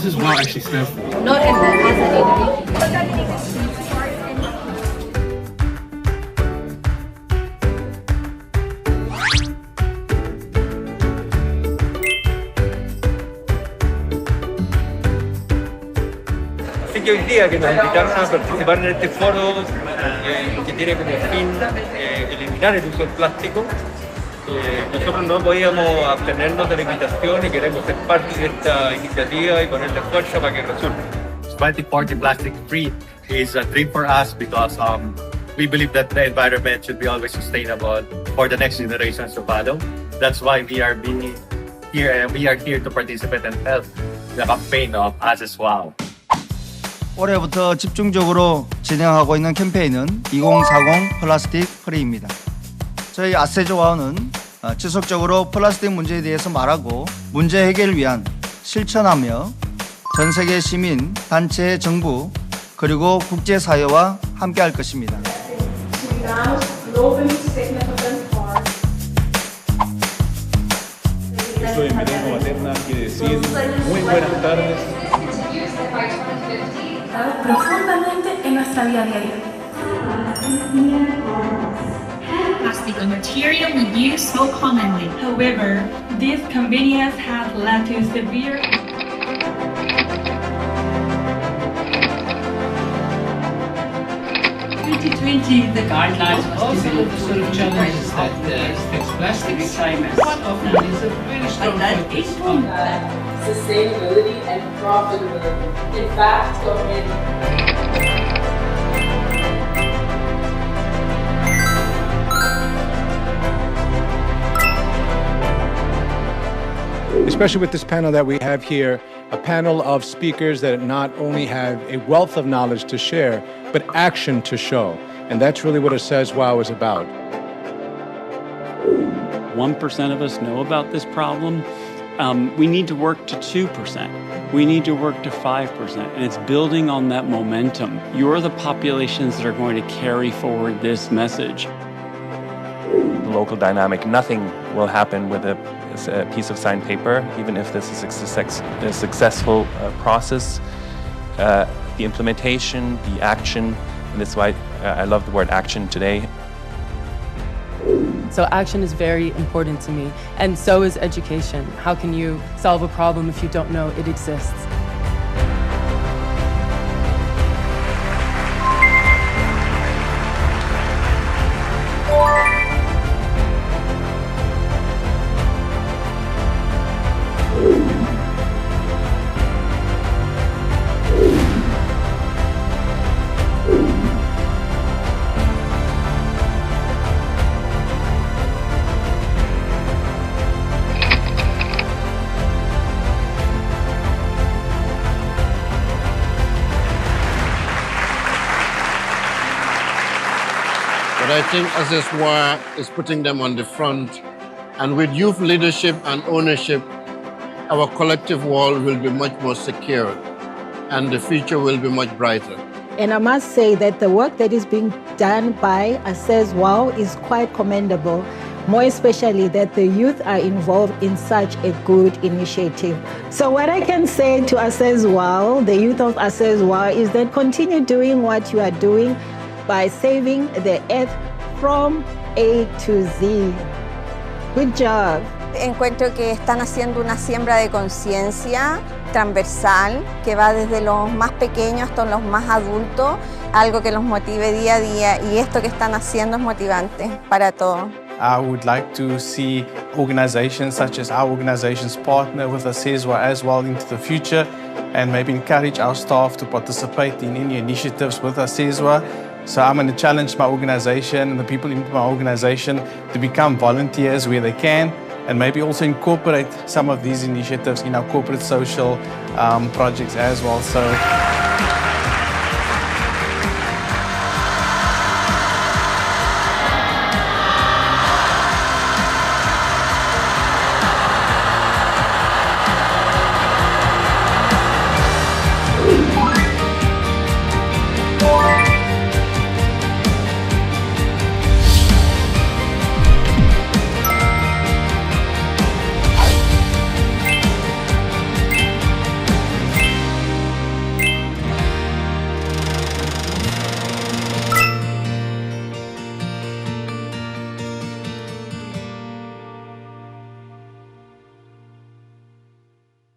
Asez Wao actually stand for? Not in the as Así que hoy día que nos invitaron a participar en este foro que tiene como fin eliminar el uso del plástico, nosotros no podíamos abstenernos de la invitación y queremos ser parte de esta iniciativa y ponerle fuerza para que resulte. 2040 plastic free is a dream for us because we believe that the environment should be always sustainable for the next generations to follow. That's why we are being here and we are here to participate and help the campaign of Asez Wao. 올해부터 집중적으로 진행하고 있는 캠페인은 2040 플라스틱 프리입니다. 저희 아세즈 와우는 지속적으로 플라스틱 문제에 대해서 말하고 문제 해결을 위한 실천하며 전 세계 시민, 단체, 정부 그리고 국제사회와 함께할 것입니다. Soy en mi lengua materna, quiere decir muy buenas tardes. Profundamente en nuestra vida diaria. Plastic, a material we use so commonly. However, this convenience has led to severe 2020, the guidelines also sort of challenges that fix plastics. One of them is a very strong focus on sustainability and profitability. In fact, especially with this panel that we have here, a panel of speakers that not only have a wealth of knowledge to share, but action to show. And that's really what Asez Wao is about. 1% of us know about this problem. We need to work to 2%. We need to work to 5%. And it's building on that momentum. You're the populations that are going to carry forward this message. The local dynamic, nothing will happen with a piece of signed paper, even if this is a successful process. The implementation, the action, and that's why I love the word action today. So action is very important to me, and so is education. How can you solve a problem if you don't know it exists? But I think Asez Wao is putting them on the front. And with youth leadership and ownership, our collective world will be much more secure and the future will be much brighter. And I must say that the work that is being done by Asez Wao is quite commendable, more especially that the youth are involved in such a good initiative. So what I can say to Asez Wao, the youth of Asez Wao, is that continue doing what you are doing by saving the earth from A to Z. Good job. Encuentro que están haciendo una siembra de conciencia transversal que va desde los más pequeños hasta los más adultos, algo que los motive día a día, y esto que están haciendo es motivante para todos. I would like to see organizations such as our organizations partner with Asez Wao as well into the future, and maybe encourage our staff to participate in any initiatives with Asez Wao. So I'm going to challenge my organization and the people in my organization to become volunteers where they can, and maybe also incorporate some of these initiatives in our corporate social projects as well. So